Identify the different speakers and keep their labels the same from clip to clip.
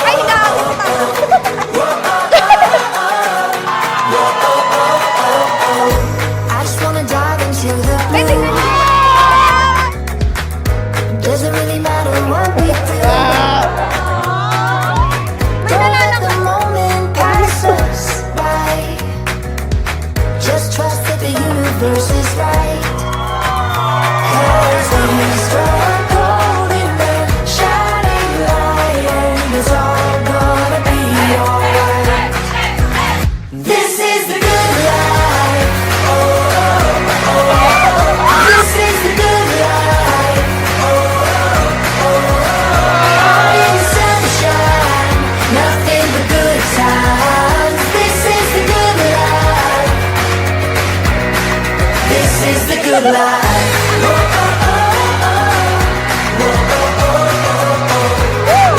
Speaker 1: Ay, nakakita.
Speaker 2: I just wanna dive into the
Speaker 1: Ay,
Speaker 2: blue.
Speaker 1: tingnan niyo.
Speaker 2: Doesn't really matter what we do.
Speaker 1: May
Speaker 2: Don't let
Speaker 1: nalalag.
Speaker 2: the moment pass us by. Just trust that the universe is right. 'Cause when we struck gold in the shining light, and it's all gonna be alright. This is the good life. Oh, oh, oh. This is the good life. Oh, oh, oh. In the sunshine, nothing but good times. This is the good life. This is the good life. Oh, oh, oh, oh. Oh, oh, oh, oh.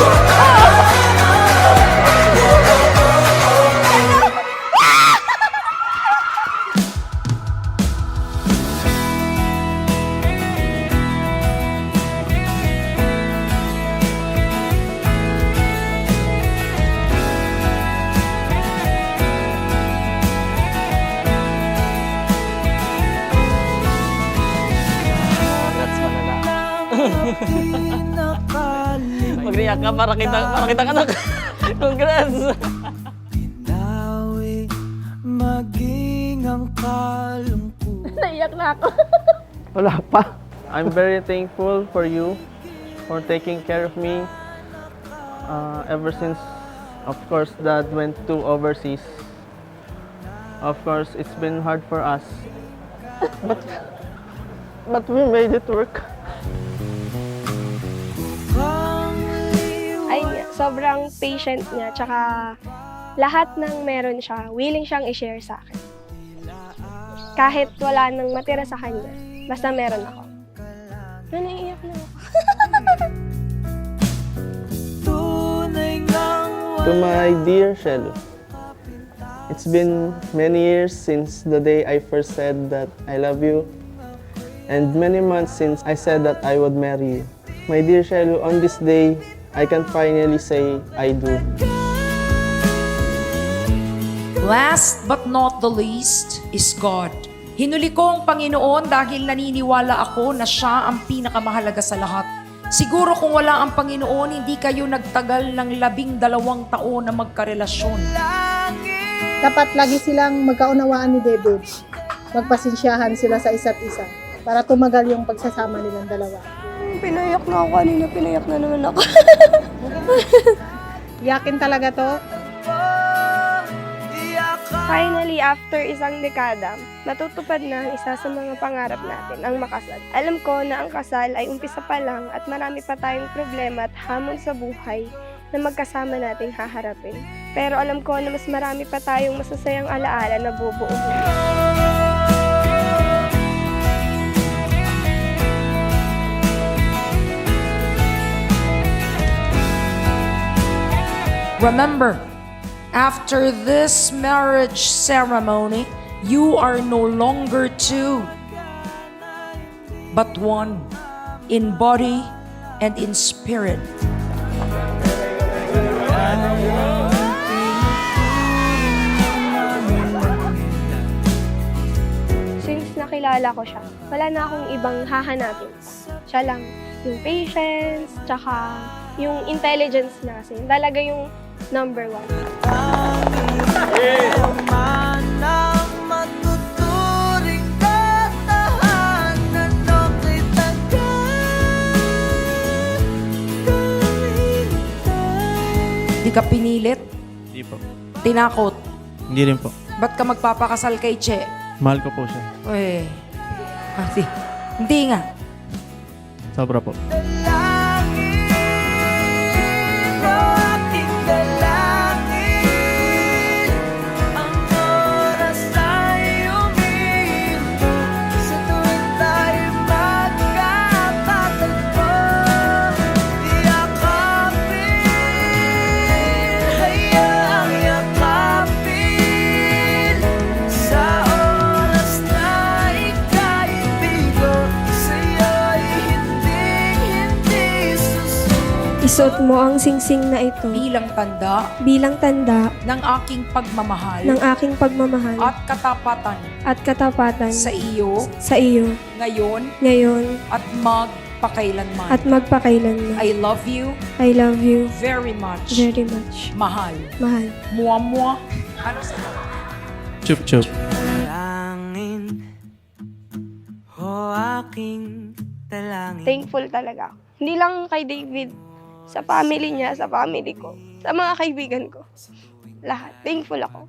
Speaker 3: Congrats malala. Mag-react ka para kita anak. Congrats.
Speaker 4: Maging ang kalungkot.
Speaker 1: Naiyak na ako.
Speaker 3: Wala pa. I'm very thankful for you for taking care of me ever since, of course, Dad went to overseas. Of course, it's been hard for us, but we made it work.
Speaker 1: Ay, sobrang patient niya. Tsaka lahat ng meron siya, willing siyang i-share sa akin. Kahit wala nang matira sa kanya, basta meron ako. Naiiyak na ako.
Speaker 3: To my dear Shelo, it's been many years since the day I first said that I love you, and many months since I said that I would marry you. My dear Shelo, on this day, I can finally say I do.
Speaker 5: Last but not the least is God. Hinuli ko ang Panginoon dahil naniniwala ako na Siya ang pinakamahalaga sa lahat. Siguro kung wala ang Panginoon, hindi kayo nagtagal ng 12 taon na magkarelasyon.
Speaker 6: Dapat lagi silang magkaunawaan ni David. Magpasensyahan sila sa isa't isa para tumagal yung pagsasama nilang dalawa.
Speaker 1: Pinayak na ako kanina, pinayak na naman ako.
Speaker 6: Yakin talaga to.
Speaker 1: Finally, after isang dekada, natutupad na ang isa sa mga pangarap natin, ang makasal. Alam ko na ang kasal ay umpisa pa lang at marami pa tayong problema at hamon sa buhay na magkasama nating haharapin. Pero alam ko na mas marami pa tayong masasayang alaala na bubuuin.
Speaker 5: Remember, after this marriage ceremony, you are no longer two, but one, in body and in spirit.
Speaker 1: Since nakilala ko siya, wala na akong ibang hahanapin. Siya lang, yung patience, tsaka yung intelligence natin. Talaga yung number one.
Speaker 5: Di ka pinilit,
Speaker 7: Hindi po.
Speaker 5: tinakot.
Speaker 7: Hindi rin po.
Speaker 5: Ba't ka magpapakasal kay Che?
Speaker 7: Mahal ko po siya.
Speaker 5: Uy, hindi nga.
Speaker 7: Sobra po.
Speaker 1: Isuot mo ang singsing na ito
Speaker 5: bilang tanda
Speaker 1: bilang tanda
Speaker 5: ng aking pagmamahal
Speaker 1: ng aking pagmamahal
Speaker 5: at katapatan
Speaker 1: at katapatan
Speaker 5: sa iyo
Speaker 1: sa iyo
Speaker 5: ngayon
Speaker 1: ngayon
Speaker 5: at magpakailanman.
Speaker 1: at magpakailanman.
Speaker 5: I love you
Speaker 1: I love you
Speaker 5: very much.
Speaker 1: very much.
Speaker 5: Mahal.
Speaker 1: Mahal.
Speaker 5: Mua-mua. Ano sa
Speaker 7: Chup chup.
Speaker 4: Langin o aking talangin.
Speaker 1: Thankful talaga ako. Hindi lang kay David, sa family niya, sa family ko, sa mga kaibigan ko. Lahat. Thankful ako.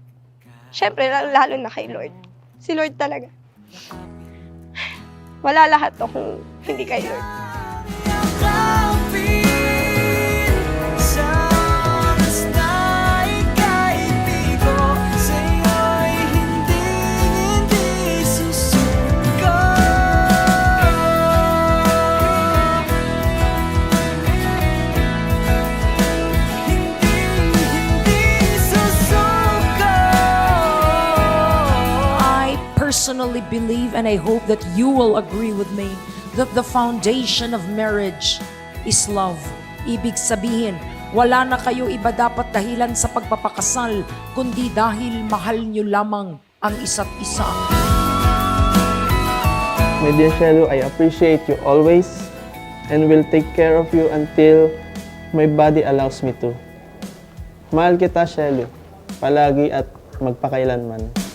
Speaker 1: Siyempre, lalo na kay Lord. Si Lord talaga. Wala lahat to kung hindi kay Lord.
Speaker 4: Yakapin sa oras na ikaibigo, sa'yo'y hindi susuko. Hindi susuko.
Speaker 5: I personally believe and I hope that you will agree with me that the foundation of marriage is love. Ibig sabihin, wala na kayo iba dapat dahilan sa pagpapakasal, kundi dahil mahal nyo lamang ang isa't isa.
Speaker 3: My dear Shelo, I appreciate you always and will take care of you until my body allows me to. Mahal kita, Shelo, palagi at magpakailanman.